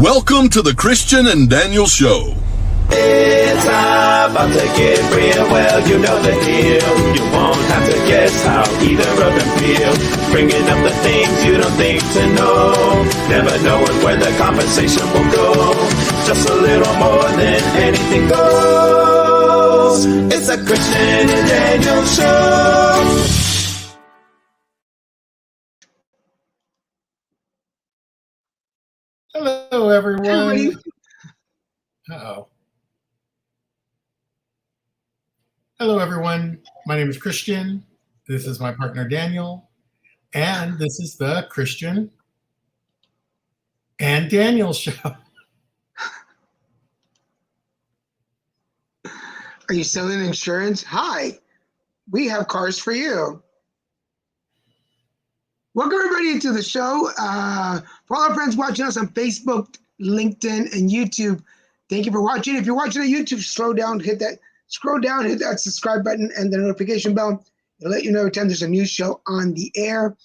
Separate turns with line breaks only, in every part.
Welcome to the Christian and Daniel Show.
It's about to get real, well, you know the deal. You won't have to guess how either of them feel. Bringing up the things you don't think to know. Never knowing where the conversation will go. Just a little more than anything goes. It's a Christian and Daniel Show.
Hello, everyone. Uh-oh. Hello, everyone. My name is Christian. This is my partner, Daniel. And this is the Christian and Daniel Show.
Are you selling insurance? Hi, we have cars for you. Welcome everybody to the show. For all our friends watching us on Facebook, LinkedIn, and YouTube, thank you for watching. If you're watching on YouTube, scroll down, hit that subscribe button and the notification bell. It'll let you know every time there's a new show on the air.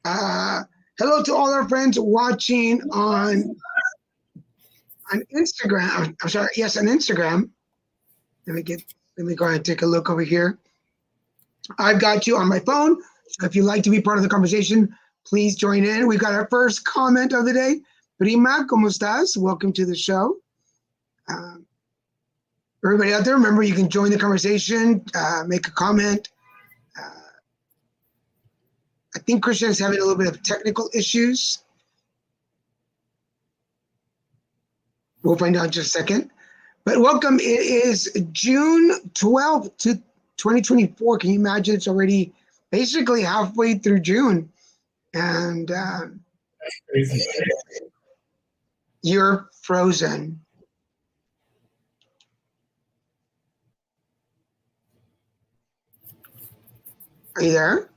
Hello to all our friends watching on Instagram. I'm sorry, yes, on Instagram. Let me go ahead and take a look over here. I've got you on my phone. So if you'd like to be part of the conversation, please join in. We've got our first comment of the day. Prima, ¿cómo estás? Welcome to the show. Everybody out there, remember you can join the conversation, make a comment. I think Christian is having a little bit of technical issues. We'll find out in just a second. But welcome. It is June 12th, 2024. Can you imagine? It's already basically halfway through June. And
Crazy.
You're frozen. Are you there?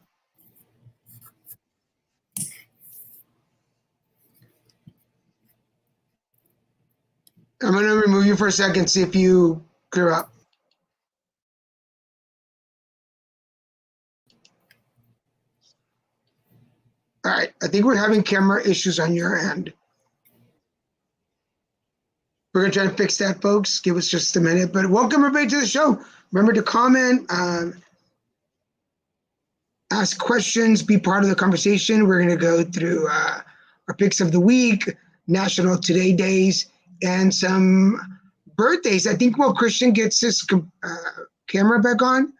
I'm going to remove you for a second, see if you clear up. All right, I think we're having camera issues on your end. We're going to try to fix that, folks. Give us just a minute. But welcome everybody to the show. Remember to comment, ask questions, be part of the conversation. We're going to go through our picks of the week, National Today Days, and some birthdays. I think while Christian gets his camera back on,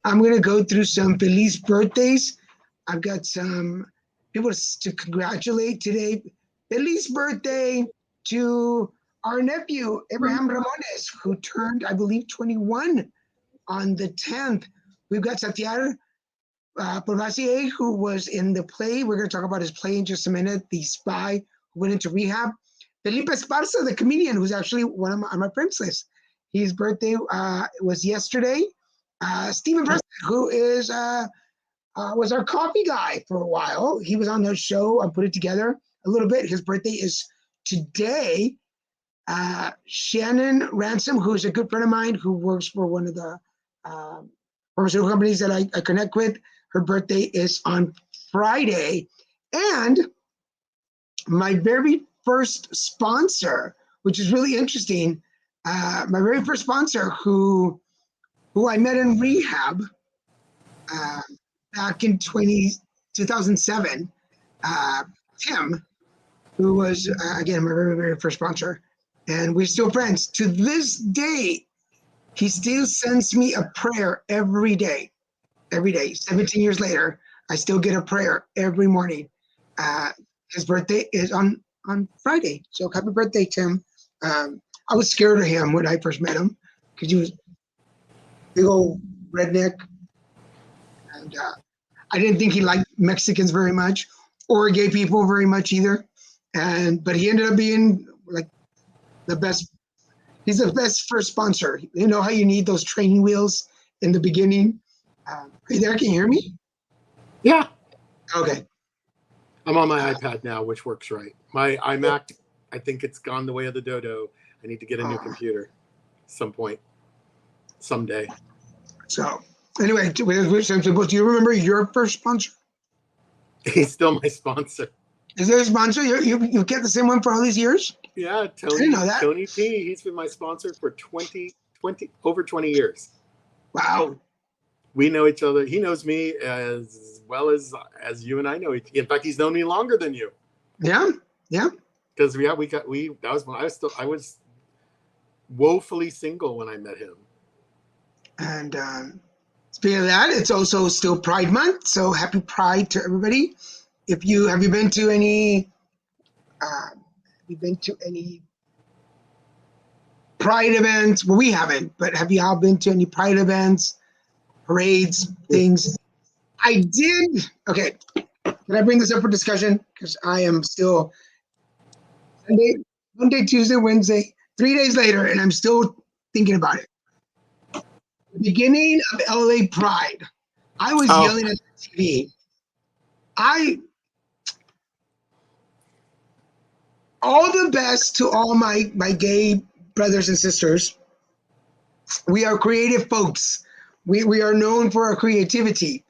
I'm going to go through some Feliz birthdays. I've got some people to congratulate today. Feliz birthday to our nephew, Abraham Ramones, who turned, I believe, 21 on the 10th. We've got Santiago Porvasier, who was in the play. We're going to talk about his play in just a minute. The Spy, who went into rehab. Felipe Esparza, the comedian, who's actually one of my friends list. His birthday was yesterday. Stephen Preston, who is was our coffee guy for a while. He was on the show. I put it together a little bit. His birthday is today. Shannon Ransom, who's a good friend of mine who works for one of the pharmaceutical companies that I connect with. Her birthday is on Friday. And my very first sponsor, which is really interesting, my very first sponsor who I met in rehab back in 2007, Tim, who was, again, my very, very first sponsor. And we're still friends. To this day, he still sends me a prayer every day. Every day. 17 years later, I still get a prayer every morning. His birthday is on Friday. So happy birthday, Tim. I was scared of him when I first met him because he was big old redneck. And I didn't think he liked Mexicans very much or gay people very much either. But he ended up being like the best. He's the best first sponsor. You know how you need those training wheels in the beginning? Are you there? Can you hear me?
Yeah.
Okay.
I'm on my iPad now, which works right. My iMac, I think it's gone the way of the dodo. I need to get a new computer some point, someday.
So anyway, do you remember your first sponsor?
He's still my sponsor.
Is there a sponsor? You kept the same one for all these years?
Yeah,
didn't know that.
Tony T. He's been my sponsor for over 20 years.
Wow.
We know each other. He knows me as well as you and I know. In fact, he's known me longer than you.
Yeah. Yeah.
Because that was when I was woefully single when I met him.
And speaking of that, it's also still Pride Month, so happy Pride to everybody. Have you been to any Pride events? Well, we haven't, but have you all been to any Pride events, parades, things? I did. Okay, can I bring this up for discussion? Because I am still Monday, Tuesday, Wednesday, 3 days later, and I'm still thinking about it. The beginning of LA Pride, I was yelling at the TV. All the best to all my gay brothers and sisters. We are creative folks. We are known for our creativity.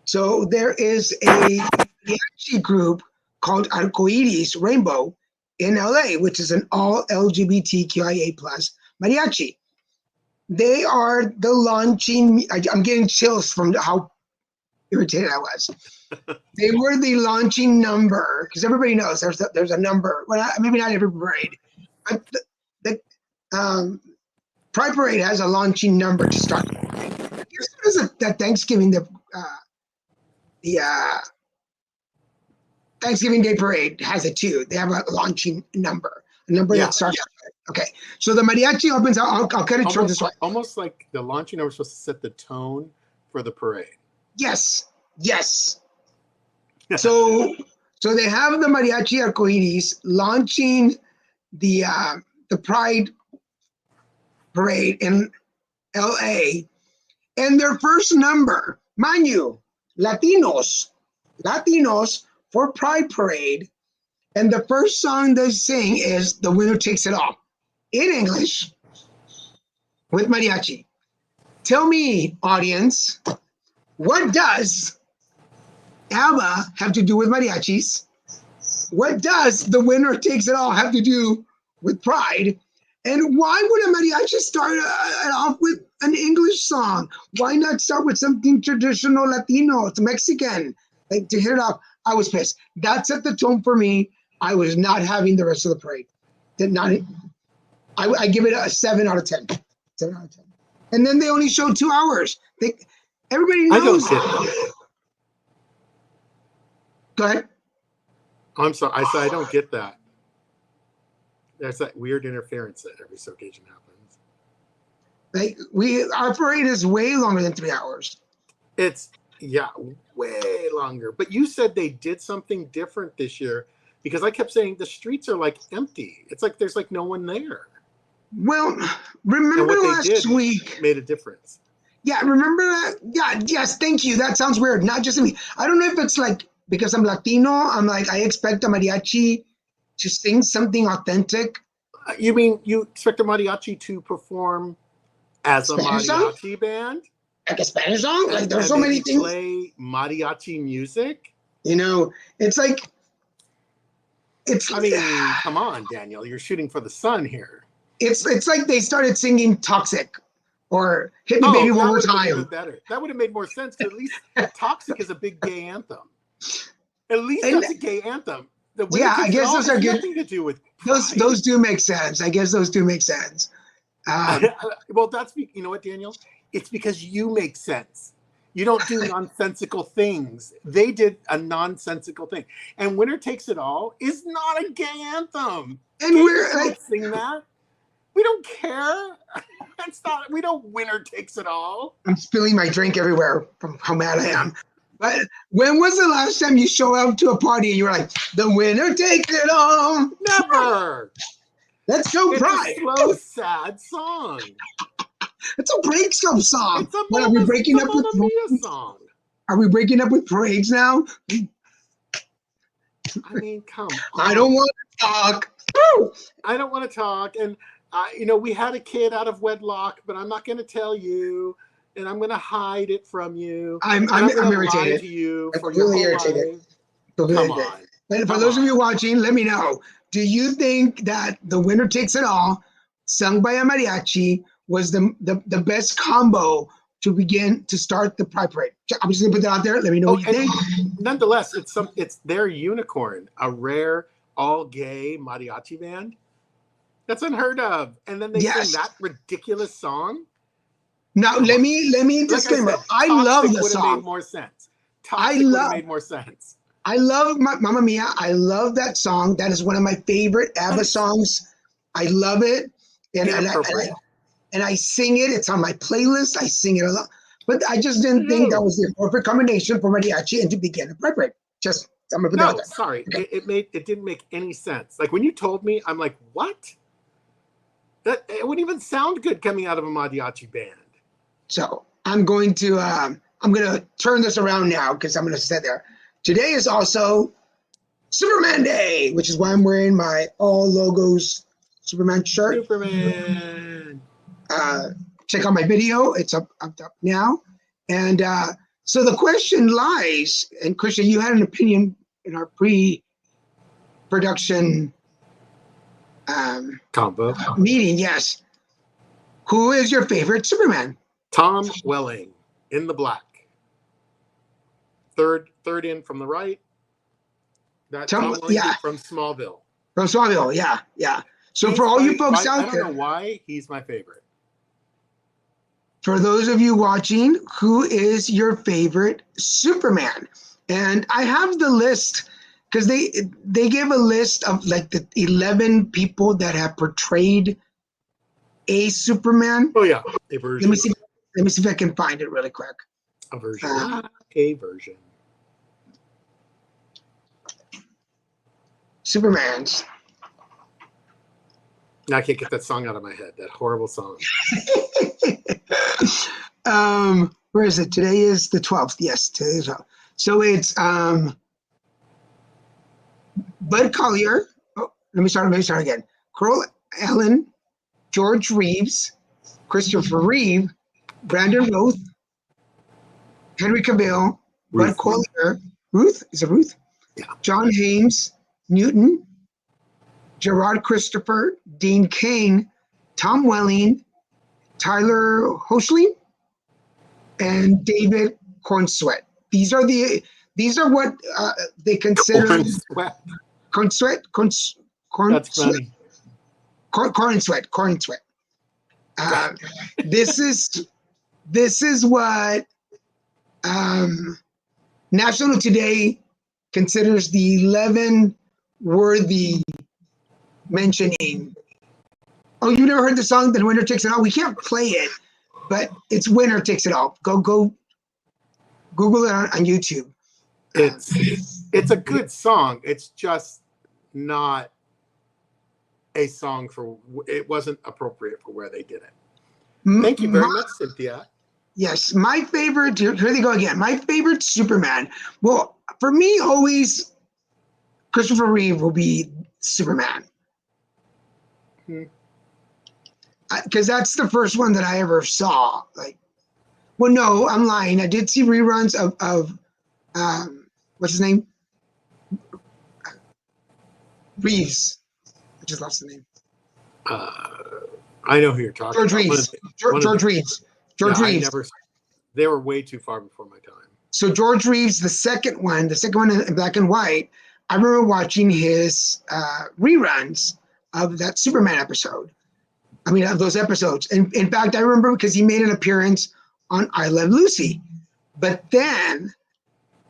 So there is a mariachi group called Arcoiris Rainbow in LA, which is an all LGBTQIA plus mariachi. They are the launching. I'm getting chills from how irritated I was. They were the launching number, because everybody knows there's a number. Well, maybe not every parade, but the Pride Parade has a launching number to start. Here's what is that Thanksgiving the Thanksgiving Day Parade has it too. They have a launching number, that starts. Okay, so the mariachi opens. I'll cut it short this way.
Almost like the launching number was supposed to set the tone for the parade.
Yes. So they have the mariachi arcoiris launching the Pride Parade in LA, and their first number, mind you, Latinos for Pride Parade, and the first song they sing is "The Winner Takes It All" in English with mariachi. Tell me, audience, what does ABBA have to do with mariachis? What does "The Winner Takes It All" have to do with Pride? And why would a mariachi start off with an English song? Why not start with something traditional Latino, Mexican? Like, to hit it off, I was pissed. That set the tone for me. I was not having the rest of the parade. I give it a 7 out of 10. 7 out of 10. And then they only showed 2 hours. Everybody knows.
I don't get that.
Go ahead.
I'm sorry. I said I don't get that. There's that weird interference that every so occasion happens.
Our parade is way longer than 3 hours.
It's way longer. But you said they did something different this year, because I kept saying the streets are like empty. It's like there's like no one there.
Well, remember last week
made a difference.
Yeah, remember that? Yeah, yes, thank you. That sounds weird. Not just me. I don't know if it's like because I'm Latino, I'm like, I expect a mariachi to sing something authentic.
You mean you expect a mariachi to perform as a mariachi band?
Like a Spanish song? Like there's so many things.
Play mariachi music?
You know, it's like,
I mean, come on, Daniel. You're shooting for the sun here.
It's like they started singing Toxic or Hit Me Baby One More Time.
Better. That would have made more sense, because at least Toxic is a big gay anthem. At least that's a gay anthem.
I guess those are good.
Nothing to do with Pride.
Those do make sense. I guess those do make sense.
Well, you know what, Daniel? It's because you make sense. You don't do nonsensical things. They did a nonsensical thing. And Winner Takes It All is not a gay anthem.
And we're like,
sing that. We don't care. That's not. We don't. Winner Takes It All.
I'm spilling my drink everywhere from how mad I am. But when was the last time you show up to a party and you were like, "The winner takes it all"?
Never.
Let's go, Pride.
It's a slow, sad song.
It's a breakup song.
It's a
what, are we breaking up with
song?
Are we breaking up with parades now?
I mean, come on.
I don't want to talk.
I don't want to talk. And we had a kid out of wedlock, but I'm not going to tell you, and I'm going to hide it from you.
I'm irritated.
To you
I'm
for
really
your
irritated.
Come on.
But for
Come
those of
on.
you watching, let me know. Do you think that The Winner Takes It All, sung by a mariachi, was the best combo to begin to start the Pride Parade? I'm just gonna put that out there. Let me know what you think.
Nonetheless, it's their unicorn, a rare all gay mariachi band. That's unheard of. And then they
Yes.
sing that ridiculous song.
Now
Come
let
on.
me
Like I
disclaimer.
said,
I
Toxic
love the
would have made
song.
more sense.
I
Toxic would have
love-
made more sense.
I love Mamma Mia. I love that song. That is one of my favorite ABBA songs. I love it, and
Inappropriate.
I sing it. It's on my playlist. I sing it a lot. But I just didn't think that was the perfect combination for mariachi and to begin a Pride Parade. Just I'm gonna put that out
No,
there.
sorry. It didn't make any sense. Like when you told me, I'm like, what? That it wouldn't even sound good coming out of a mariachi band.
So I'm going to turn this around now because I'm gonna sit there. Today is also Superman Day, which is why I'm wearing my all logos Superman shirt.
Superman.
Check out my video. It's up now. And so the question lies, and Christian, you had an opinion in our pre-production
Combo.
meeting. Yes. Who is your favorite Superman?
Tom Welling in the black. Third in from the right. That
Tom-
Tom Welling
yeah.
from Smallville.
From Smallville. Yeah, yeah. So
He's
for all you
my-
folks
I
out
don't
there,
know why he's my favorite.
for those of you watching, who is your favorite Superman? And I have the list because they gave a list of like the 11 people that have portrayed a Superman.
Oh yeah, a version.
Let me see if I can find it really quick.
A version. A version.
Superman's.
Now I can't get that song out of my head. That horrible song.
Where is it? Today is the 12th. Yes, today is 12th. So it's Bud Collyer. Oh, let me start again. Carl Allen, George Reeves, Christopher Reeve, Brandon Roth, Henry Cavill, Bud Collyer, Ruth, is it Ruth?
Yeah.
John Hames, Newton, Gerard Christopher, Dean Cain, Tom Welling, Tyler Hoechlin, and David Cornsweet. These are what they consider
Cornsweet. That's funny.
Cornsweet. This is what National Today considers the 11 worthy mentioning. Oh, you've never heard the song "The Winner Takes It All"? We can't play it, but it's "Winner Takes It All." Go Google it on YouTube.
It's a good song. It's just not a song for. It wasn't appropriate for where they did it. Thank you very much, Cynthia.
Yes, my favorite. Here they go again. My favorite Superman. Well, for me, always Christopher Reeve will be Superman. Because that's the first one that I ever saw. Like, well, no, I'm lying. I did see reruns of what's his name? Reeves. I just lost the name.
I know who you're talking
George
about.
Reeves. George Reeves. George Reeves.
They were way too far before my time.
So George Reeves, the second one in black and white, I remember watching his reruns of that Superman episode. I mean, of those episodes. And in fact, I remember because he made an appearance on I Love Lucy. But then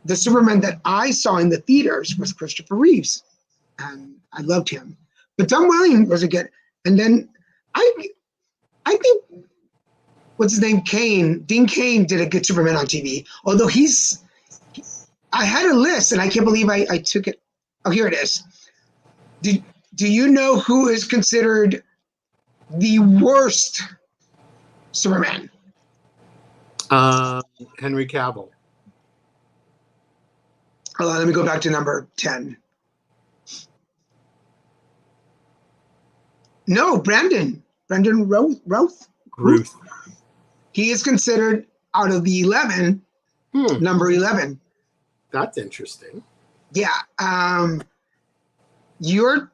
the Superman that I saw in the theaters was Christopher Reeves. And I loved him. But Tom Welling was a good. And then I think, what's his name? Dean Cain did a good Superman on TV. Although I had a list and I can't believe I took it. Oh, here it is. Do you know who is considered the worst Superman?
Henry Cavill.
Hold on, let me go back to number 10. No, Brandon Roth.
Ruth.
He is considered out of the 11, number 11.
That's interesting.
Yeah. your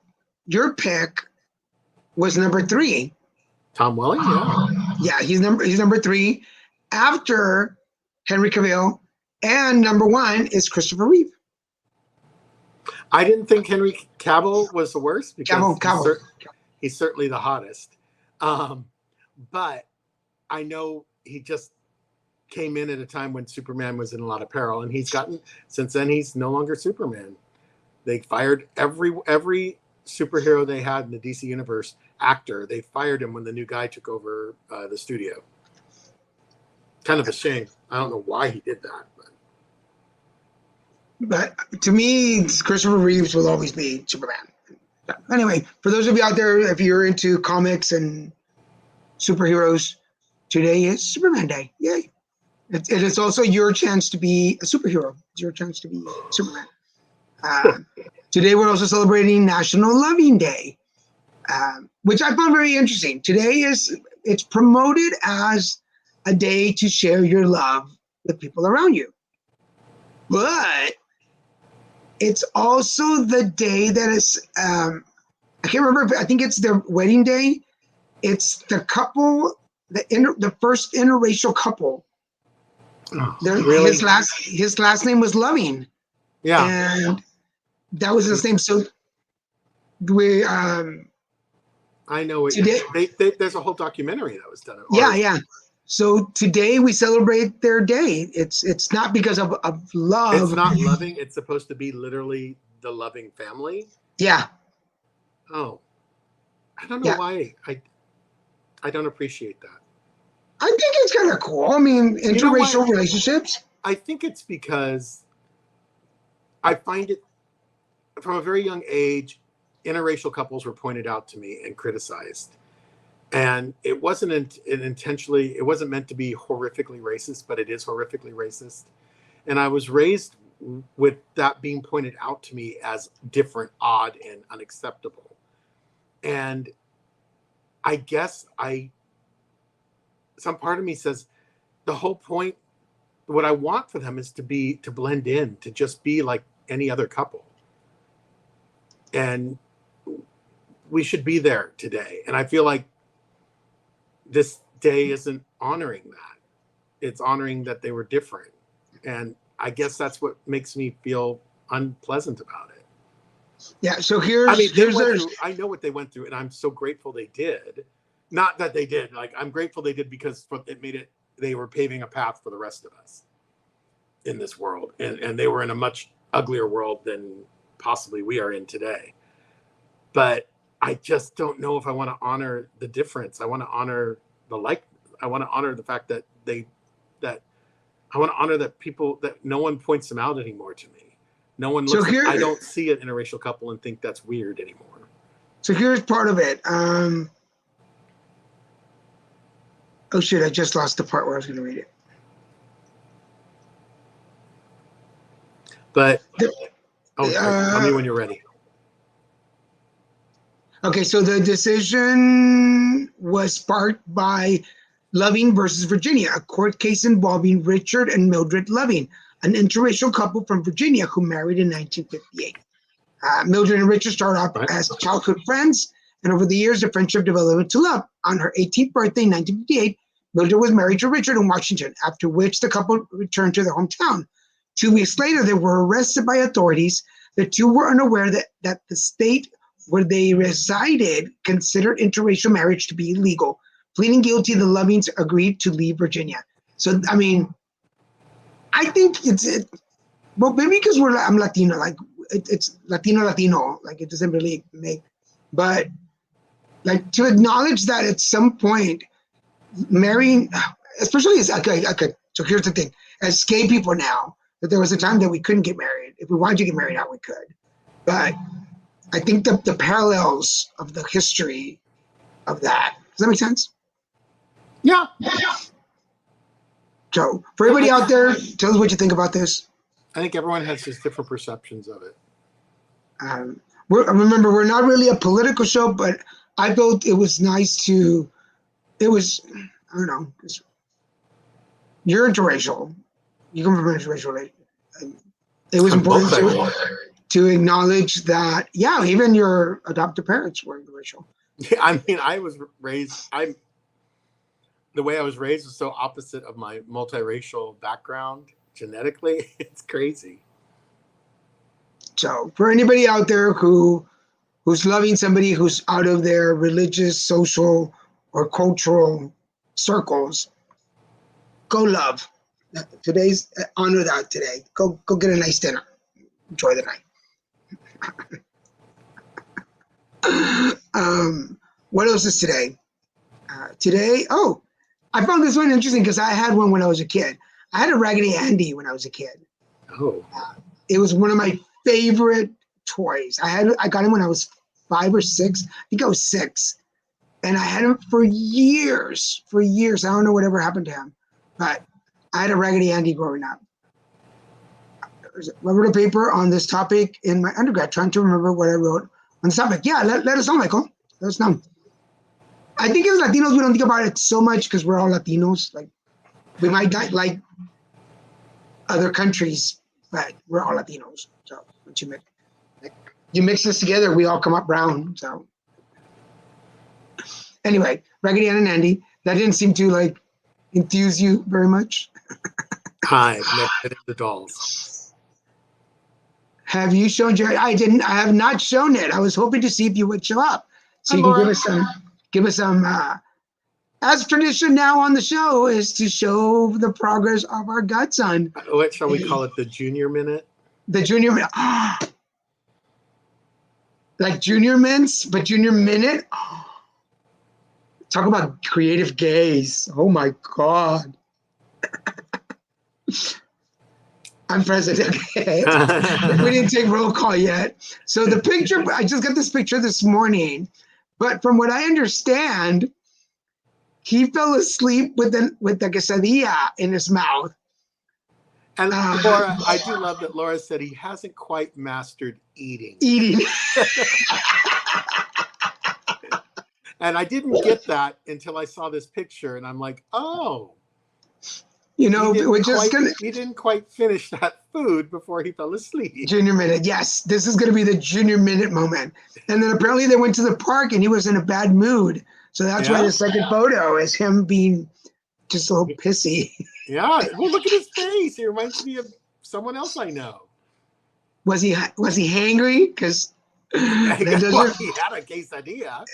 pick was number 3.
Tom Welling, yeah.
Yeah, he's number 3 after Henry Cavill, and number 1 is Christopher Reeve.
I didn't think Henry Cavill was the worst because
Cavill.
he's certainly the hottest. But I know he just came in at a time when Superman was in a lot of peril, and since then he's no longer Superman. They fired every superhero they had in the DC universe actor. They fired him when the new guy took over the studio. Kind of a shame. I don't know why he did that.
But to me, Christopher Reeves will always be Superman. Anyway, for those of you out there, if you're into comics and superheroes, today is Superman Day. Yay. It is also your chance to be a superhero. It's your chance to be Superman. Today, we're also celebrating National Loving Day, which I found very interesting. Today it's promoted as a day to share your love with people around you. But it's also the day that is, I can't remember, I think it's their wedding day. It's the couple, the first interracial couple.
Oh, really?
His last name was Loving.
Yeah.
And that was his name. So we,
I know it.
Today,
there's a whole documentary that was done.
Yeah. So today we celebrate their day. It's not because of love.
It's not loving. It's supposed to be literally the loving family.
Yeah.
Oh, I don't know why. I don't appreciate that.
I think it's kind of cool. I mean, interracial relationships.
I think it's because I find it from a very young age, interracial couples were pointed out to me and criticized. And it wasn't it wasn't meant to be horrifically racist, but it is horrifically racist. And I was raised with that being pointed out to me as different, odd, and unacceptable. And I guess some part of me says the whole point, what I want for them is to blend in, to just be like any other couple. And we should be there today. And I feel like this day isn't honoring that. It's honoring that they were different. And I guess that's what makes me feel unpleasant about it.
Yeah. So
I know what they went through, and I'm so grateful they did. Not that they did. Like, I'm grateful they did because they were paving a path for the rest of us in this world. And they were in a much uglier world than possibly we are in today. But I just don't know if I want to honor the difference. I want to honor I want to honor the fact that I want to honor that people, that no one points them out anymore to me. No one looks. I don't see an interracial couple and think that's weird anymore.
So here's part of it. Oh shit! I just lost the part where I was going to read it.
But tell me when you're ready.
Okay, so the decision was sparked by Loving versus Virginia, a court case involving Richard and Mildred Loving, an interracial couple from Virginia who married in 1958. Mildred and Richard started off as childhood friends, and over the years, the friendship developed into love. On her 18th birthday in 1958, Mildred was married to Richard in Washington, after which the couple returned to their hometown. 2 weeks later, they were arrested by authorities. The two were unaware that the state where they resided considered interracial marriage to be illegal. Pleading guilty, the Lovings agreed to leave Virginia. So, I mean, I think well, maybe because I'm Latino, like it's Latino, like it doesn't really make, but like to acknowledge that at some point, marrying, especially as, okay, so here's the thing, as gay people now, that there was a time that we couldn't get married. If we wanted to get married now, we could. But I think the parallels of the history of that, does that make sense?
Yeah.
So for everybody out there, tell us what you think about this.
I think everyone has just different perceptions of it.
Remember, we're not really a political show, but I felt it was nice I don't know, you're interracial. You come from an interracial relationship. It was important to acknowledge that, yeah, even your adopted parents were interracial.
Yeah, I mean, I was raised. The way I was raised was so opposite of my multiracial background genetically. It's crazy.
So for anybody out there who's loving somebody who's out of their religious, social, or cultural circles, go love. Today's honor that today. Go get a nice dinner. Enjoy the night. What else is today? Today, I found this one interesting because I had one when I was a kid. I had a Raggedy Andy when I was a kid.
Oh,
It was one of my favorite toys. I got him when I was 5 or 6. I think I was 6. And I had him for years. For years. I don't know whatever happened to him. But I had a Raggedy Andy growing up. I wrote a paper on this topic in my undergrad, trying to remember what I wrote on this topic. Yeah, let us know, Michael. Let us know. I think as Latinos, we don't think about it so much because we're all Latinos. Like, we might not like other countries, but we're all Latinos. So once you mix this together, we all come up brown. So anyway, Raggedy Ann and Andy. That didn't seem to like enthuse you very much.
hi, never the dolls.
Have you shown Jerry? I didn't. I have not shown it. I was hoping to see if you would show up, so
Hi,
you can
Laura.
give us some. As tradition now on the show is to show the progress of our godson,
What shall we call it? The junior minute?
the junior. Like junior mints, but junior minute. Talk about creative gaze. Oh my God. I'm president. Okay. We didn't take roll call yet. So the picture, I just got this picture this morning, but from what I understand, he fell asleep with the quesadilla in his mouth.
And Laura, I do love that Laura said he hasn't quite mastered eating.
Eating.
And I didn't get that until I saw this picture, and I'm like, oh.
You know, we're just gonna
He didn't quite finish that food before he fell asleep.
junior minute. Yes, this is gonna be the junior minute moment. And then apparently they went to the park and he was in a bad mood. So that's why
Yeah.
the second photo is him being just a little pissy.
Yeah. Well, look at his face. He reminds me of someone else I know.
Was he hangry? Because
Well, he had a quesadilla.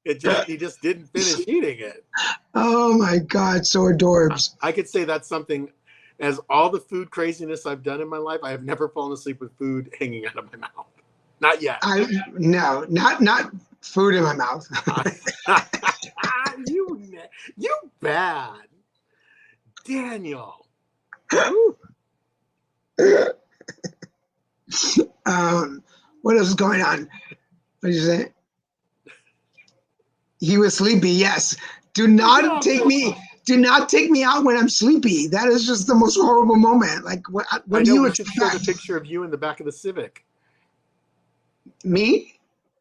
He just didn't finish eating it.
oh my God, so adorbs.
I could say that's something. As all the food craziness I've done in my life, I have never fallen asleep with food hanging out of my mouth. Not yet.
No, not food in my mouth.
you bad, Daniel.
What else is going on? What did you say? He was sleepy. Yes. Do not take me out when I'm sleepy. That is just the most horrible moment. Like what
I
do
know
you
we should show the
expect?
picture of you in the back of the Civic.
Me?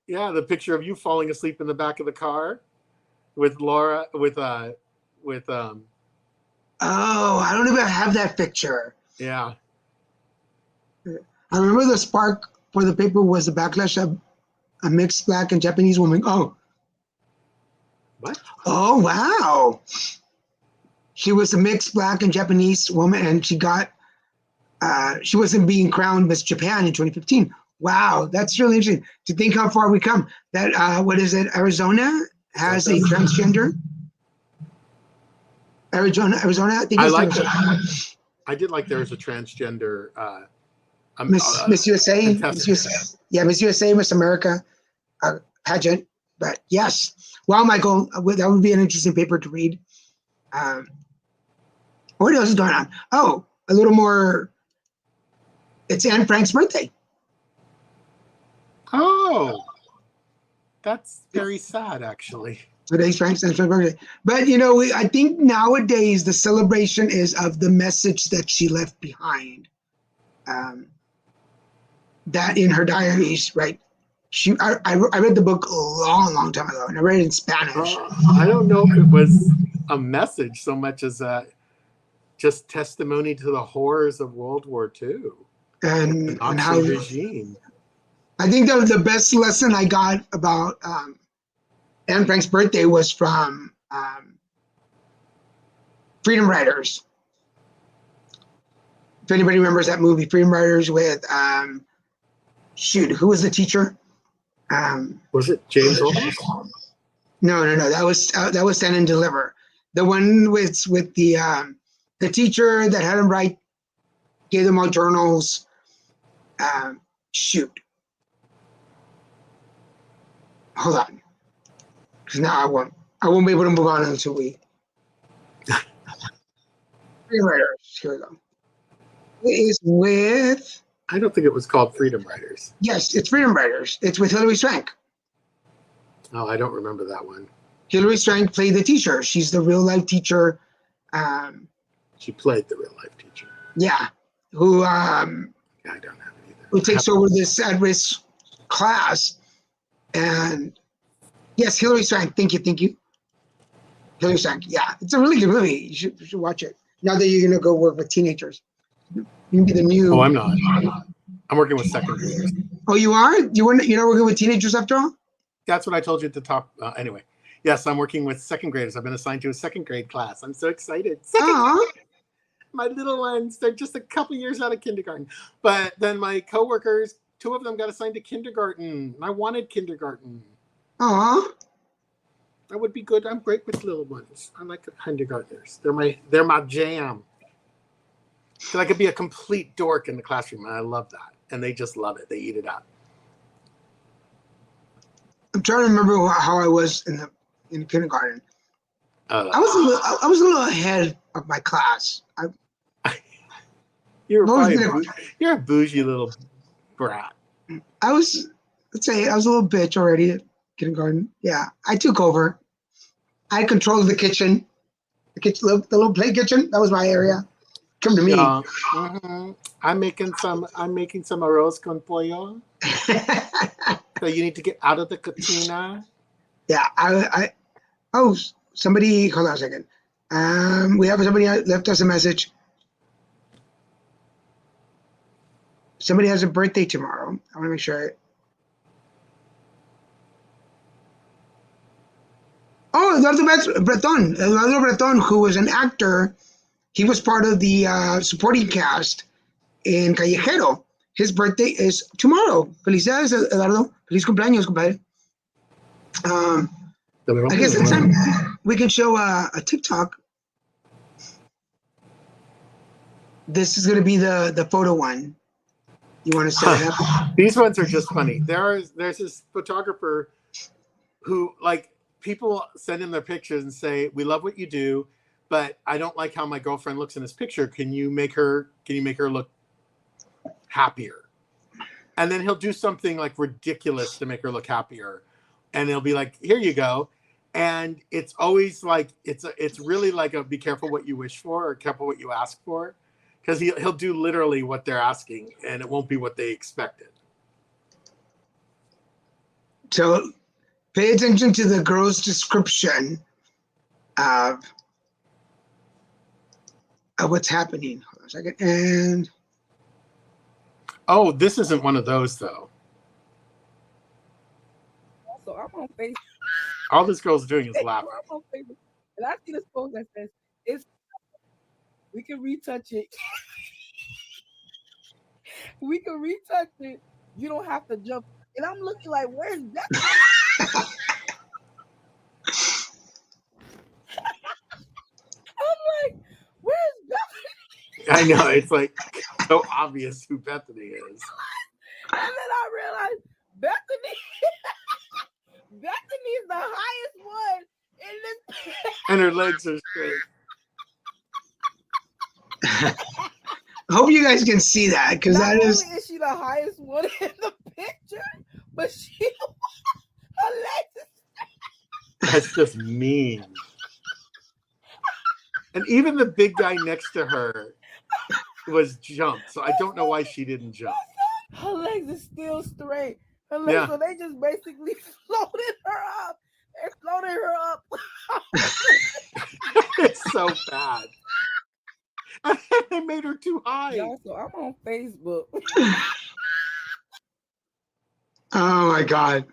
Yeah, the picture of you falling asleep in the back of the car with Laura
Oh, I don't even have that picture.
yeah.
I remember the spark for the paper was the backlash of a mixed Black and Japanese woman. Oh.
What?
Oh, wow. She was a mixed Black and Japanese woman, and she wasn't being crowned Miss Japan in 2015. Wow, that's really interesting to think how far we come. That, what is it, Arizona has a transgender? Arizona, I think
I
it's
like
Arizona.
that. I did like there was a transgender
Miss USA,
contestant.
Miss USA, yeah, Miss USA, Miss America pageant. But yes, wow, Michael, that would be an interesting paper to read. What else is going on? Oh, a little more. It's Anne Frank's birthday.
Oh, that's very sad, actually.
Today's Frank's birthday. But you know, I think nowadays the celebration is of the message that she left behind. That in her diaries, right? I read the book a long time ago, and I read it in Spanish.
I don't know if it was a message so much as just testimony to the horrors of World War II.
and
Nazi
how
regime.
I think the best lesson I got about Anne Frank's birthday was from Freedom Riders. If anybody remembers that movie, Freedom Riders, with who was the teacher?
Was it James Olmos?
No. That was Stand and Deliver. The one with the teacher that had him write, gave them all journals. Hold on, because now I won't be able to move on until we. Freedom Riders. Here we go. It is with.
I don't think it was called Freedom Riders.
Yes, it's Freedom Riders. It's with Hilary Swank.
Oh, I don't remember that one.
Hilary Swank played the teacher. She's the real life teacher.
She played the real life teacher.
Yeah, who
I don't have it either.
who takes over this at-risk class. And yes, Hilary Swank. Thank you. Hilary Swank. Yeah, it's a really good movie. You should watch it. Now that you're gonna go work with teenagers, you can be the new.
Oh, I'm not. I'm working with second graders.
Oh, you are? You're not working with teenagers after all?
That's what I told you at the top. Anyway, yes, I'm working with second graders. I've been assigned to a second grade class. I'm so excited. My little ones, they're just a couple years out of kindergarten. But then my coworkers, 2 of them got assigned to kindergarten. And I wanted kindergarten.
Aw.
That would be good. I'm great with little ones. I like the kindergartners. They're my jam. Because I could be a complete dork in the classroom, and I love that. And they just love it. They eat it up.
I'm trying to remember how I was in kindergarten. I
Uh,
was a little ahead of my class.
you're
What was
probably you're a bougie little brat.
Let's say I was a little bitch already at kindergarten. Yeah, I took over. I controlled the kitchen, the little play kitchen. That was my area. Come to me.
Mhm. I'm making some arroz con pollo. So you need to get out of the cantina.
Yeah, somebody, hold on a second. We have somebody left us a message. Somebody has a birthday tomorrow. I want to make sure. Eduardo Breton, who was an actor. He was part of the supporting cast in Callejero. His birthday is tomorrow. Felicidades, Eduardo. Feliz cumpleaños, compadre. I guess next time we can show a TikTok. This is going to be the photo one. You want to set it up?
These ones are just funny. There's this photographer who, like, people send him their pictures and say, "We love what you do, but I don't like how my girlfriend looks in this picture. Can you make her look happier?" And then he'll do something like ridiculous to make her look happier, and he'll be like, "Here you go." And it's always like it's really like a be careful what you wish for or careful what you ask for, because he'll do literally what they're asking, and it won't be what they expected.
So pay attention to the girl's description of what's happening. Hold on a second. And
Oh, this isn't one of those though.
So I'm on Facebook.
All this girl's doing is laughing.
I'm on Facebook, and I see this post that says, "It's we can retouch it. We can retouch it. You don't have to jump." And I'm looking like, "Where's that?" I'm like, "Where's that?"
I know, it's like so obvious who Bethany is.
And then I realized Bethany. Bethany's the highest one in this.
And her legs are straight.
I hope you guys can see that, because
Not
that is.
only is she the highest one in the picture, but her legs is
That's just mean. And even the big guy next to her was jumped, so I don't know why she didn't jump.
her legs is still straight. Her legs,
Yeah.
so they just basically floated her up. They floated her up.
It's so bad. I made her too high.
Yeah, so I'm on Facebook.
Oh my God.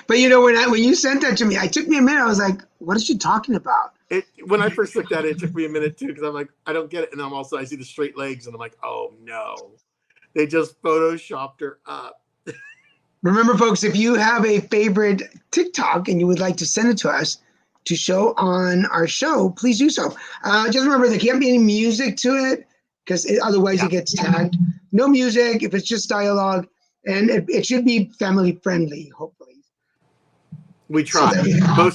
But you know, when you sent that to me, it took me a minute. I was like, what is she talking about?
When I first looked at it, it took me a minute too because I'm like, I don't get it. And I'm also I see the straight legs and I'm like, oh no, they just photoshopped her up.
Remember, folks, if you have a favorite TikTok and you would like to send it to us to show on our show, please do so. Just remember, there can't be any music to it because otherwise it gets tagged. No music if it's just dialogue, and it should be family friendly, hopefully.
We try.
So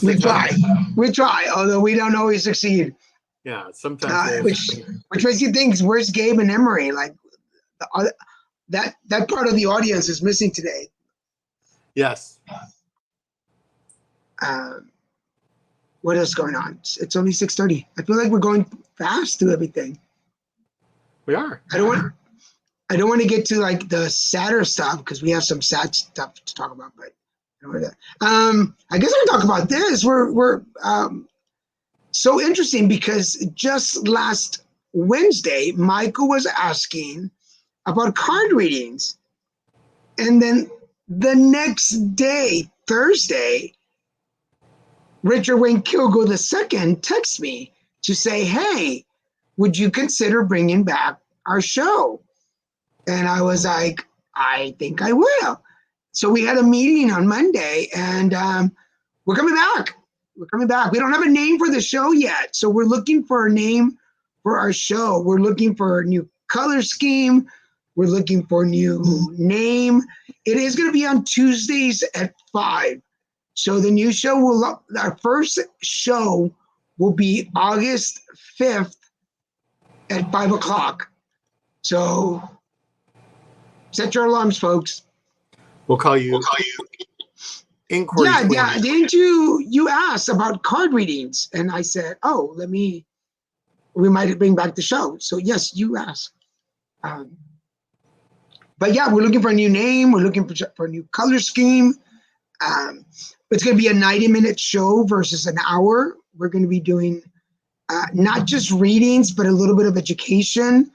we try, although we don't always succeed.
Yeah, sometimes.
Which makes you think, where's Gabe and Emery? Like that part of the audience is missing today.
Yes.
What else is going on? It's only 6:30. I feel like we're going fast through everything.
We are.
I don't want to get to like the sadder stuff because we have some sad stuff to talk about. But I guess I'll talk about this. We're so interesting because just last Wednesday, Michael was asking about card readings, and then the next day, Thursday, Richard Wayne Kilgo II texts me to say, hey, would you consider bringing back our show? And I was like, I think I will. So we had a meeting on Monday, and we're coming back. We're coming back. We don't have a name for the show yet. So we're looking for a name for our show. We're looking for a new color scheme. We're looking for a new name. It is going to be on Tuesdays at 5. So the new show our first show will be August 5th at 5 o'clock. So set your alarms, folks.
We'll call you. Inquiry.
Yeah. Didn't you asked about card readings? And I said, oh, we might bring back the show. So yes, you asked. But yeah, we're looking for a new name. We're looking for a new color scheme. It's going to be a 90-minute show versus an hour. We're going to be doing not just readings, but a little bit of education.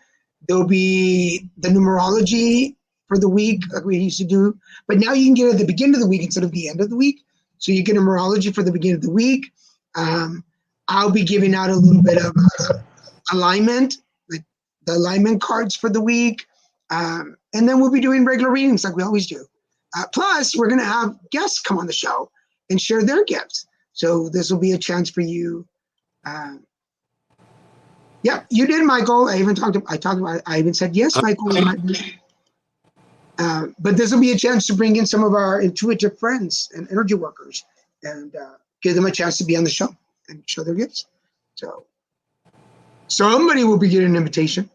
There'll be the numerology for the week like we used to do. But now you can get it at the beginning of the week instead of the end of the week. So you get numerology for the beginning of the week. I'll be giving out a little bit of alignment, like the alignment cards for the week. And then we'll be doing regular readings like we always do. Plus, we're going to have guests come on the show and share their gifts. So this will be a chance for you. Yeah, you did, Michael. I even said yes, Michael. But this will be a chance to bring in some of our intuitive friends and energy workers and give them a chance to be on the show and show their gifts. So somebody will be getting an invitation.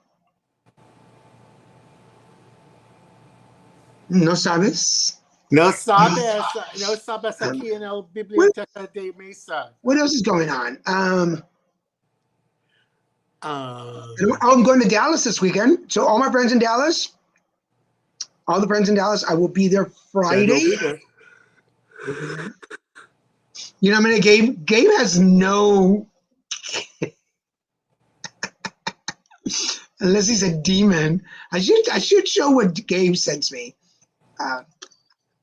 No sabes?
No sabes aquí en el Biblioteca de Mesa.
What else is going on? I'm going to Dallas this weekend. So all my friends in Dallas, I will be there Friday. You know, I mean, Gabe has no, unless he's a demon. I should show what Gabe sends me.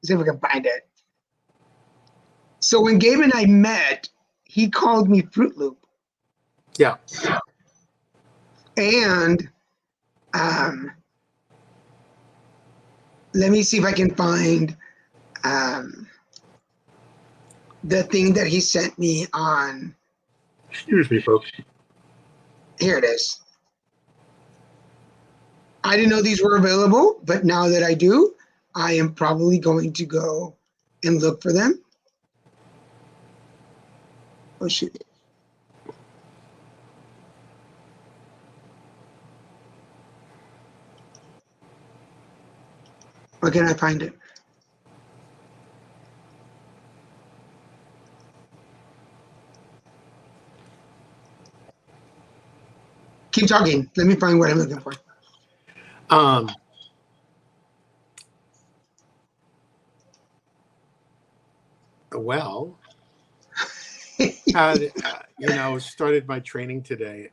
See if we can find it. So when Gabe and I met, he called me Fruit Loop.
Yeah.
And let me see if I can find the thing that he sent me on.
Excuse me, folks.
Here it is. I didn't know these were available, but now that I do, I am probably going to go and look for them. Oh, shoot. Where can I find it? Keep talking. Let me find what I'm looking for.
Well, Started my training today.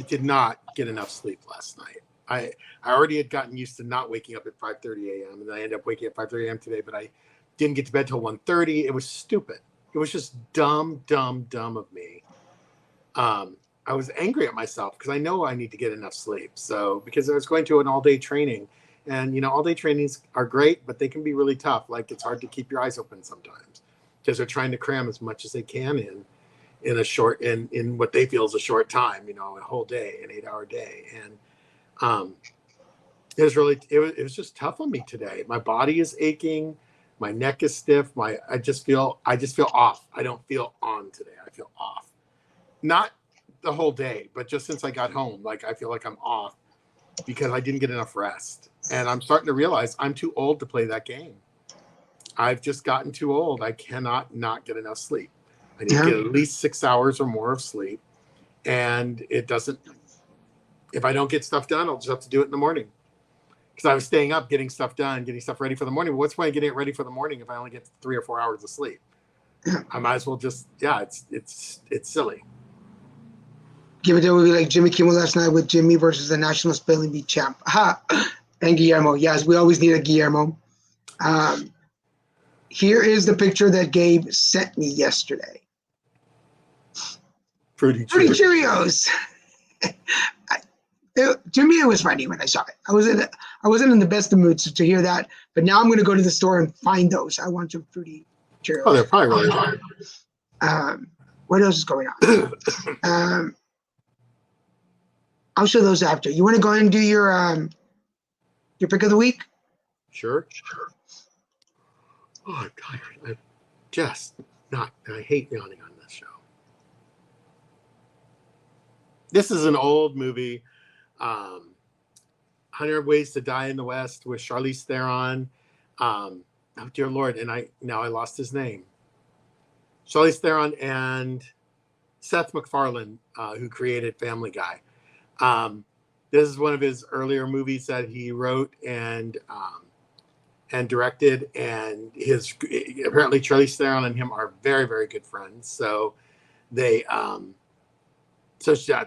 Did not get enough sleep last night. I already had gotten used to not waking up at 5:30 a.m. and I ended up waking up at 5:30 a.m. today, but I didn't get to bed till 1:30. It was stupid. It was just dumb of me. I was angry at myself because I know I need to get enough sleep. So because I was going to an all-day training, and all-day trainings are great, but they can be really tough. Like it's hard to keep your eyes open sometimes because they're trying to cram as much as they can in a short in what they feel is a short time. A whole day, an 8-hour day, and it was just tough on me today. My body is aching, my neck is stiff. I just feel off. I don't feel on today. I feel off. Not the whole day, but just since I got home, like I feel like I'm off because I didn't get enough rest. And I'm starting to realize I'm too old to play that game. I've just gotten too old. I cannot not get enough sleep. I need to get at least 6 hours or more of sleep. And it doesn't, if I don't get stuff done, I'll just have to do it in the morning. Because I was staying up, getting stuff done, getting stuff ready for the morning. What's the point of getting it ready for the morning if I only get 3 or 4 hours of sleep? I might as well just, it's silly.
Give it to me like Jimmy Kimmel last night with Jimmy versus the National Spelling Bee champ. And Guillermo. Yes, we always need a Guillermo. Here is the picture that Gabe sent me yesterday.
Fruity
Cheerios. To me, it was funny when I saw it. I wasn't in the best of moods to hear that, but now I'm going to go to the store and find those. I want some Fruity Cheerios.
Oh, they're probably really good.
What else is going on? I'll show those after. You want to go ahead and do your pick of the week?
Sure. Oh, I'm tired. I hate yawning on this show. This is an old movie, 100 Ways to Die in the West with Charlize Theron. Oh, dear Lord. And I lost his name. Charlize Theron and Seth MacFarlane, who created Family Guy. This is one of his earlier movies that he wrote and directed, and apparently Charlize Theron and him are very, very good friends. So that's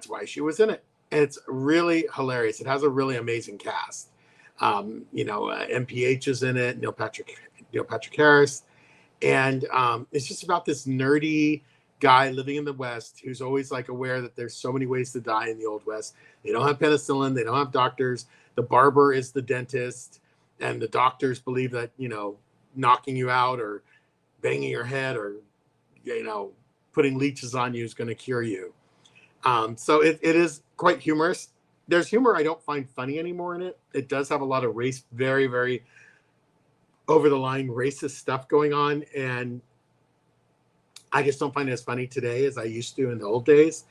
why she was in it, and it's really hilarious. It has a really amazing cast. MPH is in it, Neil Patrick Harris, and it's just about this nerdy guy living in the West who's always like aware that there's so many ways to die in the Old West. They don't have penicillin. They don't have doctors. The barber is the dentist, and the doctors believe that, knocking you out or banging your head or, putting leeches on you is going to cure you. So it is quite humorous. There's humor I don't find funny anymore in it. It does have a lot of very, very over the line racist stuff going on. And I just don't find it as funny today as I used to in the old days.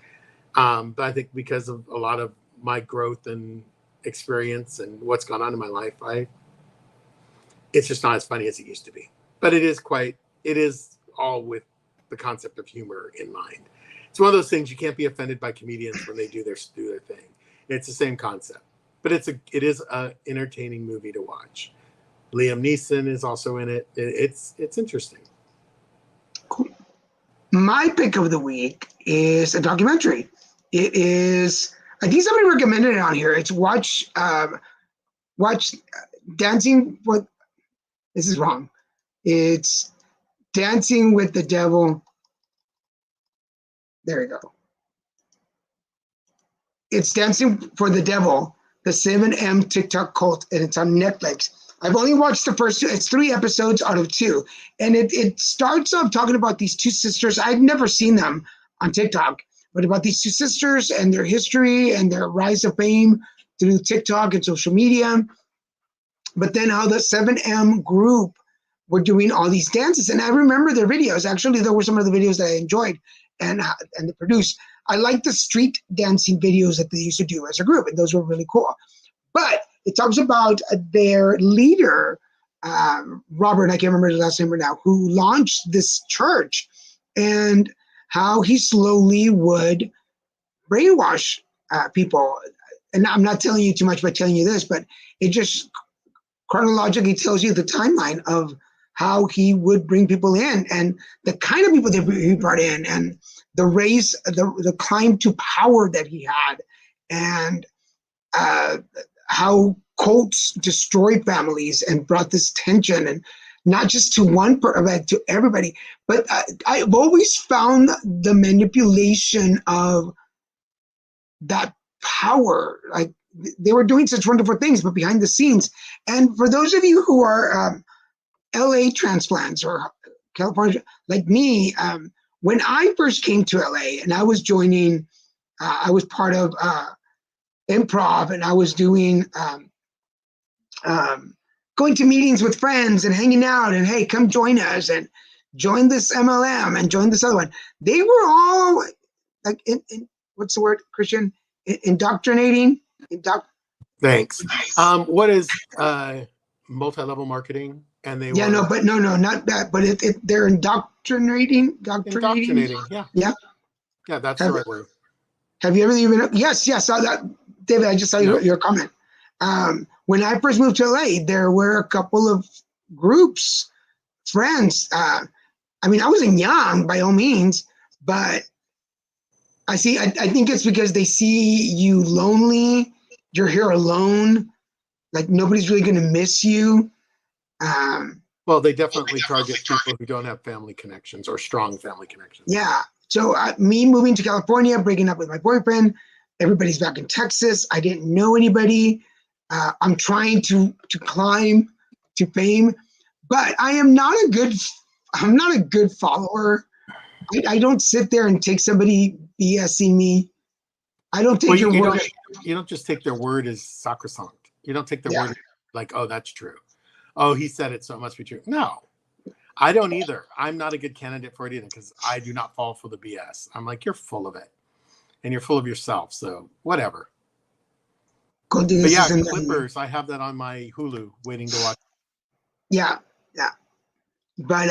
But I think because of a lot of my growth and experience and what's gone on in my life, it's just not as funny as it used to be. But it is all with the concept of humor in mind. It's one of those things you can't be offended by comedians when they do their thing. It's the same concept, but it is a entertaining movie to watch. Liam Neeson is also in it. It's interesting.
Cool. My pick of the week is a documentary. It is, I think somebody recommended it on here. It's watch Dancing with, this is wrong. It's Dancing with the Devil. There we go. It's Dancing for the Devil, the 7M TikTok cult, and it's on Netflix. I've only watched the first two. It's 3 episodes out of 2. And it starts off talking about these 2 sisters. I've never seen them on TikTok, but about these 2 sisters and their history and their rise of fame through TikTok and social media. But then how the 7M group were doing all these dances. And I remember their videos. Actually, there were some of the videos that I enjoyed and they produced. I like the street dancing videos that they used to do as a group, and those were really cool. But it talks about their leader, Robert, I can't remember his last name right now, who launched this church, and how he slowly would brainwash people. And I'm not telling you too much by telling you this, but it just chronologically tells you the timeline of how he would bring people in and the kind of people that he brought in and the climb to power that he had and how cults destroyed families and brought this tension and not just to one person, to everybody. But I've always found the manipulation of that power, like they were doing such wonderful things, but behind the scenes. And for those of you who are LA transplants or California, like me, when I first came to LA and I was joining, I was part of improv and I was doing, going to meetings with friends and hanging out and, hey, come join us and join this MLM and join this other one. They were all like, what's the word, Christian? Indoctrinating?
Thanks. What is multi-level marketing? And they
Yeah,
were
no, not that, but they're indoctrinating.
indoctrinating.
Yeah.
Yeah, that's the right word.
Have you ever even? Yes. David, I just saw your comment. When I first moved to LA, there were a couple of groups, friends. I mean, I wasn't young by all means, but I think it's because they see you lonely. You're here alone. Like nobody's really going to miss you.
Well, they definitely target people who don't have family connections or strong family connections.
Yeah. So me moving to California, breaking up with my boyfriend, everybody's back in Texas. I didn't know anybody. I'm trying to climb to fame, but I'm not a good follower. I don't sit there and take somebody BSing me. I don't take your word.
You don't just take their word as sacrosanct. You don't take their word like, oh, that's true. Oh, he said it, so it must be true. No, I don't either. I'm not a good candidate for it either because I do not fall for the BS. I'm like, you're full of it. And you're full of yourself, so whatever. But yeah, Clippers, I have that on my Hulu waiting to watch.
Yeah. But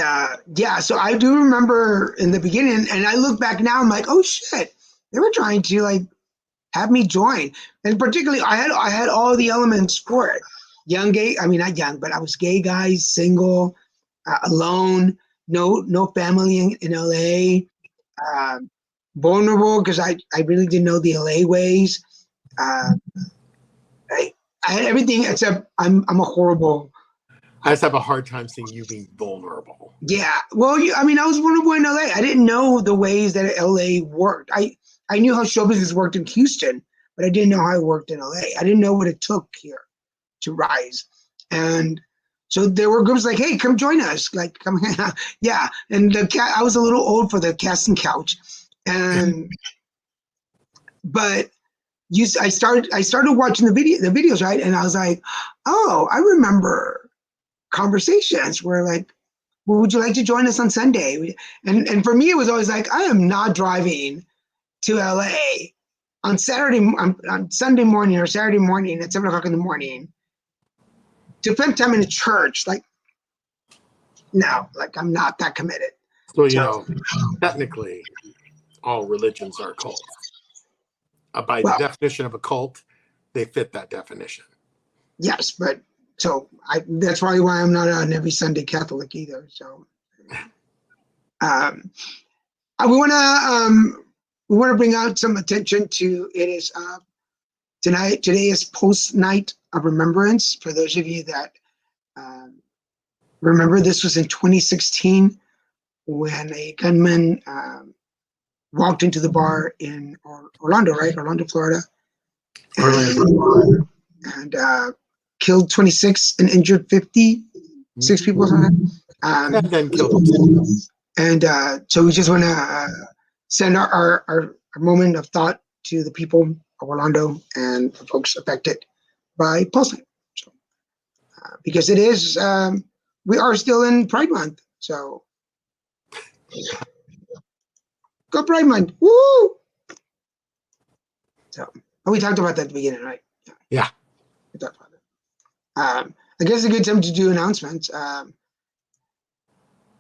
so I do remember in the beginning, and I look back now, I'm like, oh shit, they were trying to like have me join. And particularly I had all the elements for it. Young gay, I mean not young, but I was gay guy, single, alone, no family in LA, vulnerable because I really didn't know the LA ways. I had everything except I'm a horrible.
I just have a hard time seeing you being vulnerable.
Yeah, well, I mean, I was vulnerable in LA. I didn't know the ways that LA worked. I knew how show business worked in Houston, but I didn't know how it worked in LA. I didn't know what it took here to rise. And so there were groups like, hey, come join us. Like, come here. Yeah. And I was a little old for the casting couch. But I started watching the videos, right? And I was like, oh, I remember conversations where like, well, would you like to join us on Sunday? And for me, it was always like, I am not driving to LA on Sunday morning or Saturday morning at 7 o'clock in the morning to spend time in a church. Like, no, like I'm not that committed.
So, technically, all religions are cults. By the definition of a cult, they fit that definition. Yes,
but that's probably why I'm not an every Sunday Catholic either. So, we want to bring out some attention to it is today is post night of remembrance. For those of you that remember, this was in 2016 when a gunman walked into the bar in Orlando, right? Orlando, Florida. And killed 26 and injured 56 people.
And then killed them.
And so we just want to send our moment of thought to the people of Orlando and the folks affected by Pulse. So, because it is, we are still in Pride Month. So go Pride Month. Woo! So, we talked about that at the beginning, right?
Yeah.
We talked about it. I guess it's a good time to do announcements.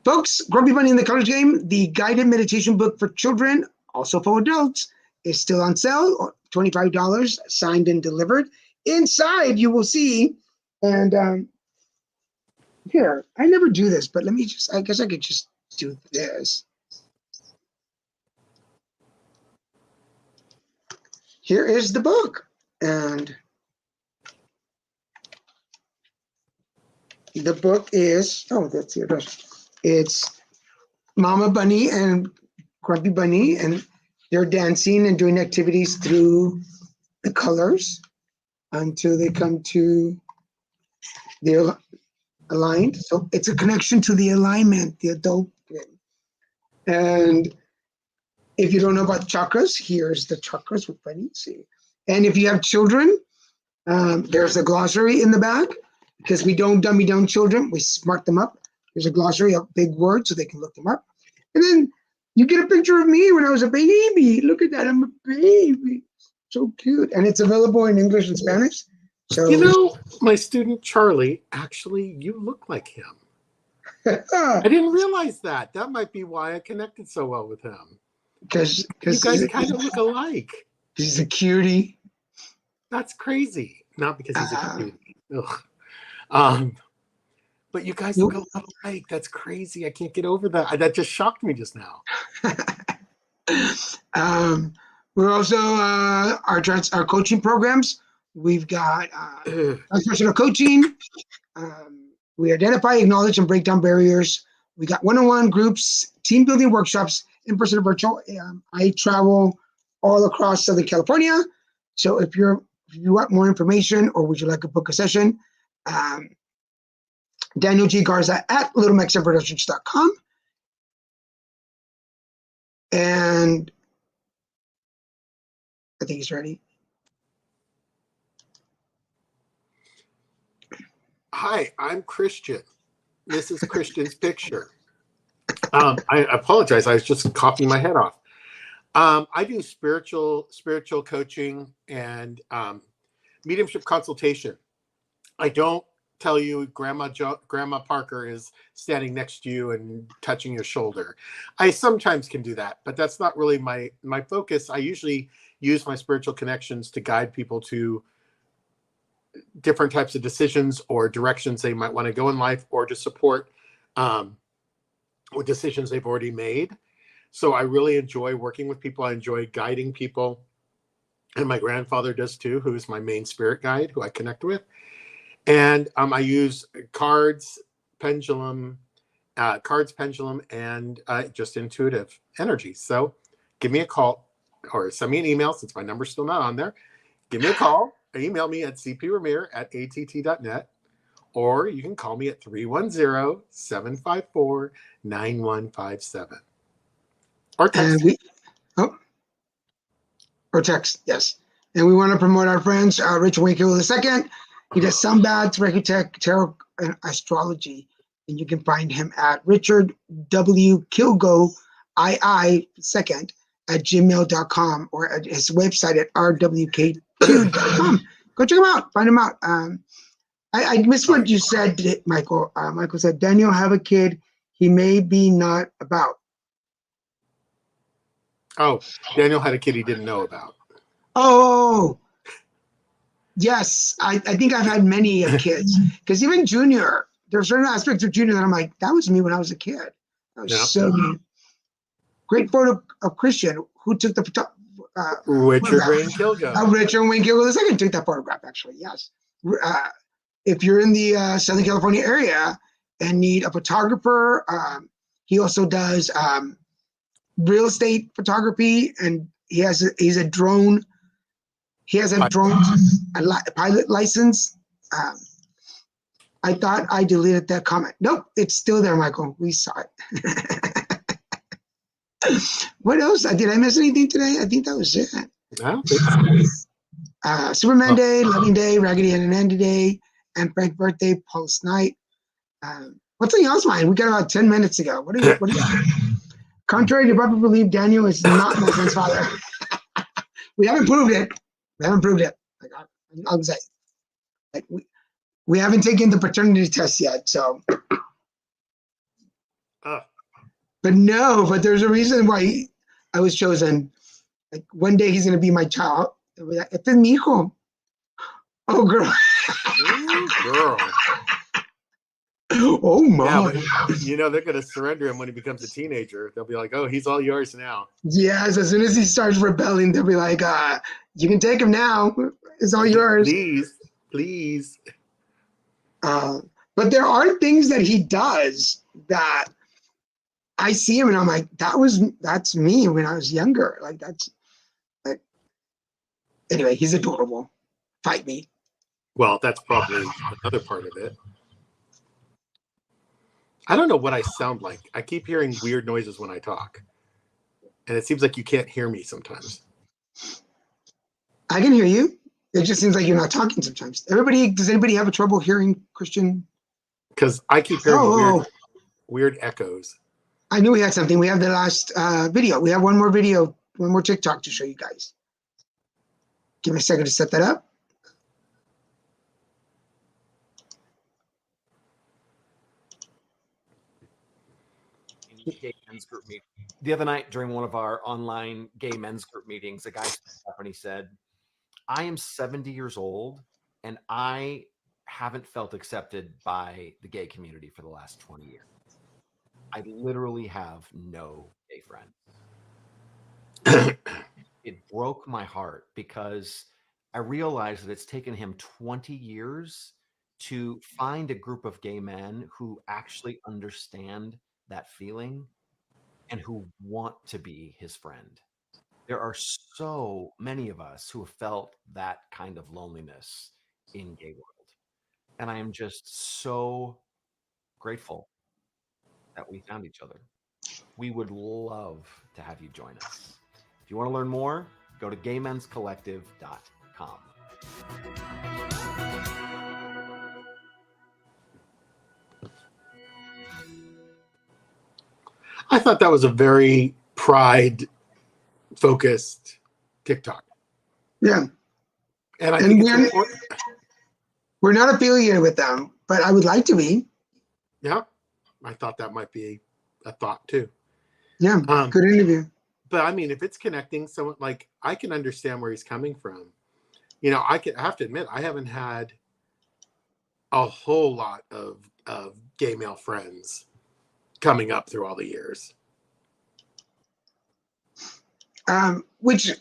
Folks, Grumpy Bunny in the College Game, the guided meditation book for children, also for adults, is still on sale, $25, signed and delivered. Inside, you will see, and Here, I never do this, but let me just, I guess I could just do this. Here is the book. And the book is, oh, that's the address. It's Mama Bunny and Grumpy Bunny, and they're dancing and doing activities through the colors until they come to the aligned. So it's a connection to the alignment, the adult thing. And if you don't know about chakras, here's the chakras with Bunny. See, and if you have children, there's a glossary in the back because we don't dummy down children. We smart them up. There's a glossary of big words so they can look them up. And then you get a picture of me when I was a baby. Look at that, I'm a baby. So cute. And it's available in English and Spanish. So
You know, my student Charlie, actually, you look like him. I didn't realize that. That might be why I connected so well with him.
because
You guys kind of look alike.
he's a cutie.
That's crazy. Not because he's a cutie. Ugh. But you guys look a lot alike. That's crazy. I can't get over that. That just shocked me just now.
We're also our coaching programs. We've got transpersonal coaching. We identify, acknowledge, and break down barriers. We got one-on-one groups, team building workshops, in-person and virtual. I travel all across Southern California. So if you want more information or would you like to book a session, Daniel G. Garza at LittleMexicanProductions.com. And I think he's ready.
Hi, I'm Christian. This is Christian's picture. I apologize. I was just coughing my head off. I do spiritual coaching and mediumship consultation. I don't tell you Grandma Parker is standing next to you and touching your shoulder. I sometimes can do that, but that's not really my focus. I usually use my spiritual connections to guide people to different types of decisions or directions they might want to go in life, or to support decisions they've already made. So I really enjoy working with people. I enjoy guiding people. And my grandfather does too, who is my main spirit guide, who I connect with. And I use cards, pendulum, and just intuitive energy. So give me a call or send me an email, since my number's still not on there. Give me a call. Email me at cpramir@att.net, or you can call me at 310-754-9157. Or text.
Or text, yes. And we want to promote our friends, Richard Wakefield II. He does sunbaths, Reiki Tech, tarot, and astrology. And you can find him at Richard W. Kilgo II second at gmail.com, or at his website at rwk2.com. Go check him out. Find him out. I missed what you said, Michael. Michael said, Daniel have a kid he may be not about.
Oh, Daniel had a kid he didn't know about.
Oh, yes. I think I've had many kids, because even Junior, there are certain aspects of Junior that I'm like, that was me when I was a kid. That was so me. Great photo of Christian, who took the
Richard Wayne Kilgo.
Richard Wayne Kilgo II took that photograph, actually, yes. If you're in the Southern California area and need a photographer, he also does real estate photography, and he's a drone. He has a drone pilot license. I thought I deleted that comment. Nope, it's still there, Michael. We saw it. What else? Did I miss anything today? I think that was it.
I don't think so.
Superman Day, Loving Day, Raggedy Ann and Andy Day, and Frank birthday, Pulse Night. What's on y'all's mind? We got about 10 minutes ago. What do you Contrary to popular belief, Daniel is not my son's father. We haven't proved it. Like, I'll say, like, we haven't taken the paternity test yet, so. But there's a reason why I was chosen. Like, one day he's gonna be my child. Este es mi hijo. Oh, girl.
Ooh, girl.
Oh my.
Yeah, but they're going to surrender him when he becomes a teenager. They'll be like, "Oh, he's all yours now."
Yes, as soon as he starts rebelling, they'll be like, you can take him now. It's all yours.
Please.
Uh, but there are things that he does that I see him and I'm like, that's me when I was younger. Like that's like anyway, he's adorable. Fight me.
Well, that's probably another part of it. I don't know what I sound like. I keep hearing weird noises when I talk. And it seems like you can't hear me sometimes.
I can hear you. It just seems like you're not talking sometimes. Does anybody have a trouble hearing Christian?
Because I keep hearing weird echoes.
I knew we had something. We have the last video. We have one more video, one more TikTok to show you guys. Give me a second to set that up.
Gay men's group meeting. The other night during one of our online gay men's group meetings, a guy stood up and he said, I am 70 years old and I haven't felt accepted by the gay community for the last 20 years. I literally have no gay friends. It broke my heart because I realized that it's taken him 20 years to find a group of gay men who actually understand that feeling and who want to be his friend. There are so many of us who have felt that kind of loneliness in gay world. And I am just so grateful that we found each other. We would love to have you join us. If you want to learn more, go to gaymenscollective.com.
I thought that was a very pride-focused TikTok.
Yeah.
And I think it's important.
We're not affiliated with them, but I would like to be.
Yeah. I thought that might be a thought too.
Yeah. Good interview.
But I mean, if it's connecting someone, like I can understand where he's coming from. I have to admit, I haven't had a whole lot of gay male friends coming up through all the years.
Which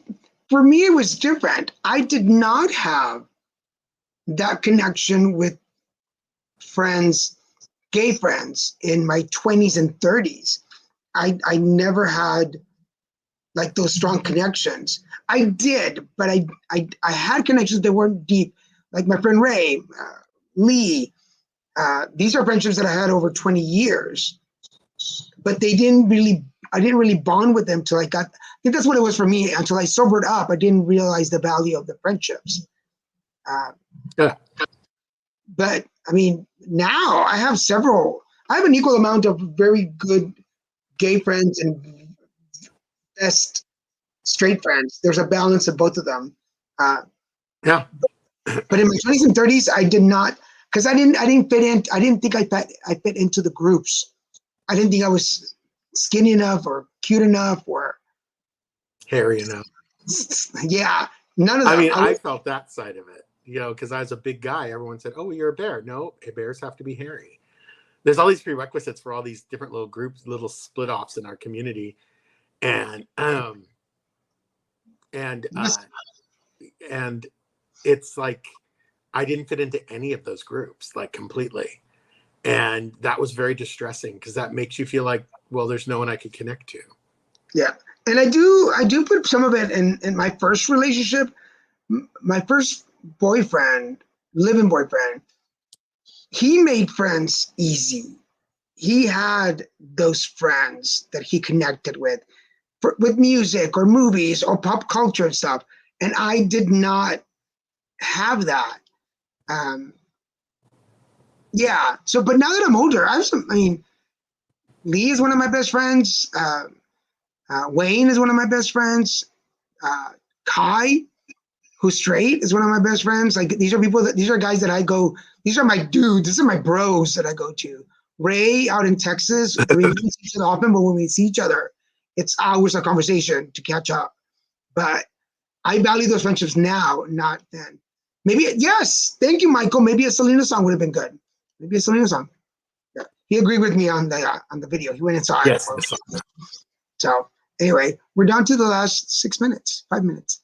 for me, it was different. I did not have that connection with friends, gay friends in my 20s and 30s. I never had like those strong connections. I did, but I had connections that weren't deep. Like my friend Ray, Lee, these are friendships that I had over 20 years, but I didn't really bond with them till I think that's what it was for me. Until I sobered up, I didn't realize the value of the friendships.
Yeah.
But I mean, now I have an equal amount of very good gay friends and best straight friends. There's a balance of both of them.
Yeah.
But in my 20s and 30s, I did not, because I didn't fit in. I didn't think I fit into the groups. I didn't think I was skinny enough or cute enough or
hairy enough.
Yeah, none of that.
I mean, I felt that side of it, because I was a big guy. Everyone said, "Oh, you're a bear." No, bears have to be hairy. There's all these prerequisites for all these different little groups, little split offs in our community, and it's like I didn't fit into any of those groups, like completely, and that was very distressing because that makes you feel like, well, there's no one I could connect to.
Yeah, and I do put some of it in my first relationship. My first boyfriend, living boyfriend, he made friends easy. He had those friends that he connected with music or movies or pop culture and stuff. And I did not have that. Yeah. So, but now that I'm older, Lee is one of my best friends. Wayne is one of my best friends. Kai, who's straight, is one of my best friends. Like these are guys that I go, these are my dudes, these are my bros that I go to. Ray out in Texas, we don't see each other often, but when we see each other, it's always a conversation to catch up. But I value those friendships now, not then. Maybe, yes, thank you, Michael. Maybe a Selena song would have been good. Maybe a Selena song. he agreed with me on the video. He went and saw it.
Yes, I saw that.
So anyway, we're down to the last 5 minutes.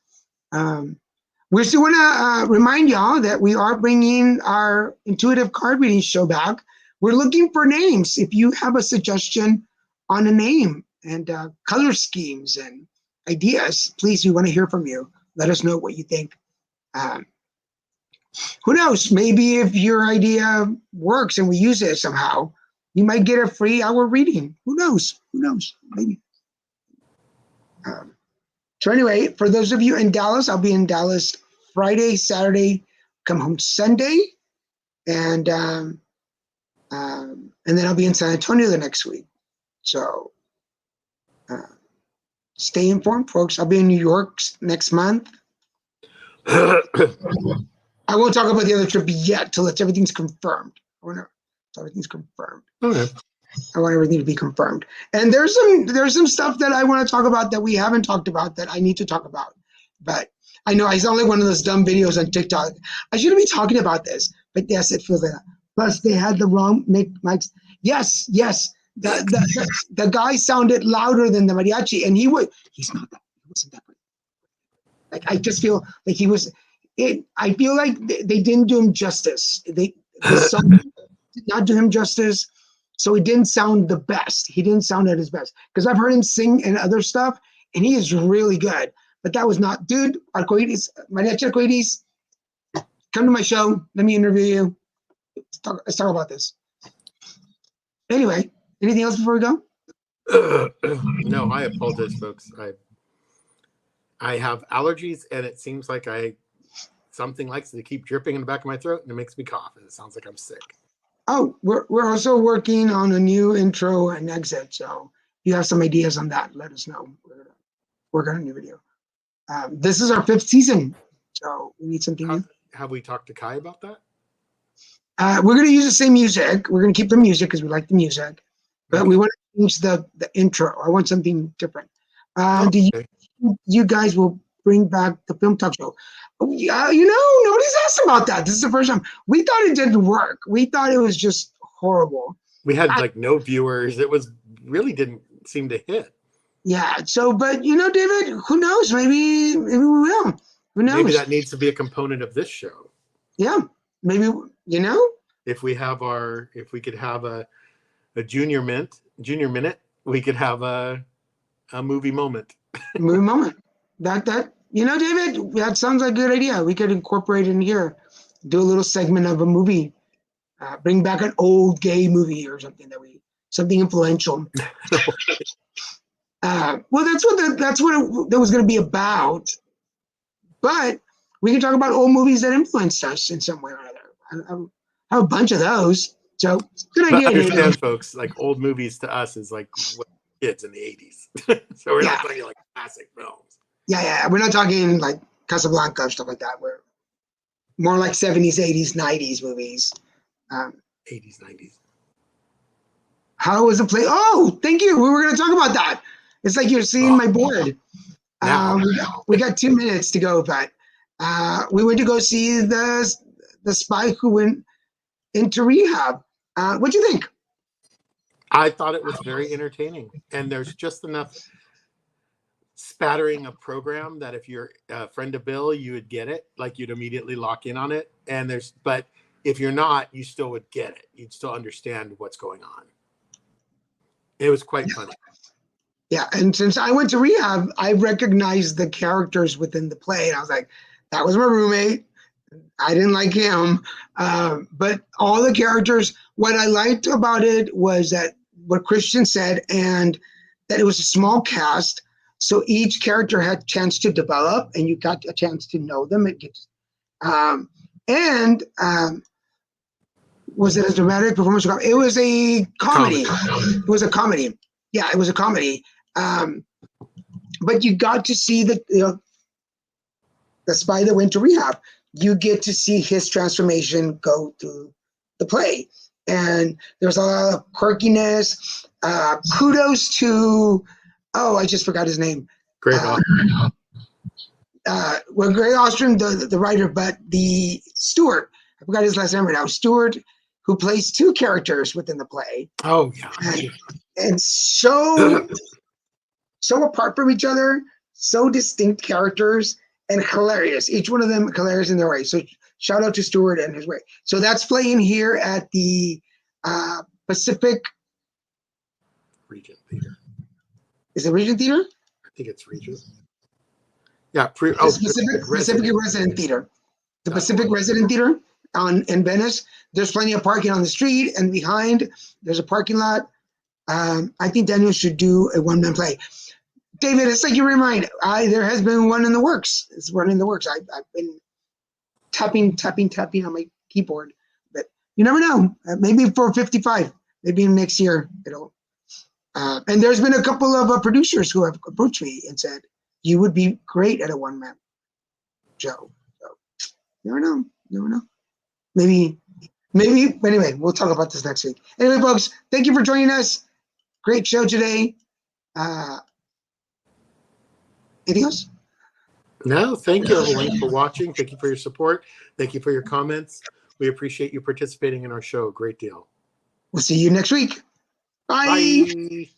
We still want to remind y'all that we are bringing our intuitive card reading show back. We're looking for names. If you have a suggestion on a name and color schemes and ideas, please, we want to hear from you. Let us know what you think. Who knows? Maybe if your idea works and we use it somehow, you might get a free hour reading. Who knows? Who knows? Maybe. So anyway, for those of you in Dallas, I'll be in Dallas Friday, Saturday, come home Sunday, and then I'll be in San Antonio the next week. So stay informed, folks. I'll be in New York next month. I won't talk about the other trip yet till everything's confirmed. Everything's confirmed.
Okay.
I want everything to be confirmed. And there's some stuff that I want to talk about that we haven't talked about that I need to talk about. But I know I sound like one of those dumb videos on TikTok. I shouldn't be talking about this, but yes, it feels like that. Plus, they had the wrong mics. Yes. The guy sounded louder than the mariachi, and he's not that. He wasn't that. Like I just feel like he was. I feel like they didn't do him justice. The song did not do him justice. So it didn't sound the best. He didn't sound at his best. Because I've heard him sing and other stuff, and he is really good. But that was not, dude, Arcoiris, Mariachi Arcoiris, come to my show. Let me interview you. Let's talk about this. Anyway, anything else before we go?
No, I apologize, folks. I have allergies, and it seems like something likes to keep dripping in the back of my throat, and it makes me cough, and it sounds like I'm sick.
Oh, we're also working on a new intro and exit. So if you have some ideas on that, let us know. We're gonna work on a new video. This is our 5th season, so we need something new.
Have we talked to Kai about that?
We're gonna use the same music. We're gonna keep the music because we like the music, but we want to change the intro. I want something different. You guys will bring back the film talk show? Yeah, nobody's asked about that. This is the first time. We thought it didn't work. We thought it was just horrible.
We had no viewers. It really didn't seem to hit.
Yeah. So, but David, who knows? Maybe we will. Who knows?
Maybe that needs to be a component of this show.
Yeah. Maybe
if we could have a junior minute, we could have a movie moment.
Movie moment. That David, that sounds like a good idea. We could incorporate it in here, do a little segment of a movie, bring back an old gay movie or something something influential. Well, that's what that was going to be about. But we can talk about old movies that influenced us in some way or other. I have a bunch of those. So good idea.
But understand, folks, like old movies to us is like what kids in the 80s. So we're not talking like classic films.
Yeah. We're not talking like Casablanca or stuff like that. We're more like 70s, 80s, 90s movies.
80s, 90s.
How was the play? Oh, thank you. We were going to talk about that. It's like you're seeing my board. We got 2 minutes to go, but we went to go see the spy who went into rehab. What'd you think?
I thought it was very entertaining, and there's just enough spattering of program that if you're a friend of Bill, you would get it, like you'd immediately lock in on it. But if you're not, you still would get it. You'd still understand what's going on. It was quite funny.
Yeah, and since I went to rehab, I recognized the characters within the play, and I was like, that was my roommate. I didn't like him, but all the characters, what I liked about it was that what Christian said, and that it was a small cast, so each character had a chance to develop, and you got a chance to know them. Was it a dramatic performance? It was a comedy. It was a comedy. Yeah, it was a comedy. But you got to see the spy that went to rehab. You get to see his transformation go through the play. And there's a lot of quirkiness. Kudos to, I just forgot his name.
Greg Ostrom.
Greg Ostrom, the writer, but the Stewart, I forgot his last name right now. Stewart, who plays two characters within the play,
Oh yeah.
and so apart from each other, so distinct characters, and hilarious. Each one of them hilarious in their way. So shout out to Stuart and his way. So that's playing here at the Pacific.
Regent Theater.
Is it Regent Theater?
I think it's Regent. Yeah.
Pacific Resident Theater. The Pacific Resident Theater in Venice. There's plenty of parking on the street, and behind there's a parking lot. I think Daniel should do a one-man play. David, it's like you remind. There has been one in the works. It's one in the works. I've been tapping on my keyboard, but you never know. Maybe for 55, maybe next year it'll. And there's been a couple of producers who have approached me and said, you would be great at a one-man show. So, never know. Maybe. Anyway, we'll talk about this next week. Anyway, folks, thank you for joining us. Great show today. Anything else?
No, thank you everyone for watching. Thank you for your support. Thank you for your comments. We appreciate you participating in our show a great deal.
We'll see you next week. Bye.
Bye.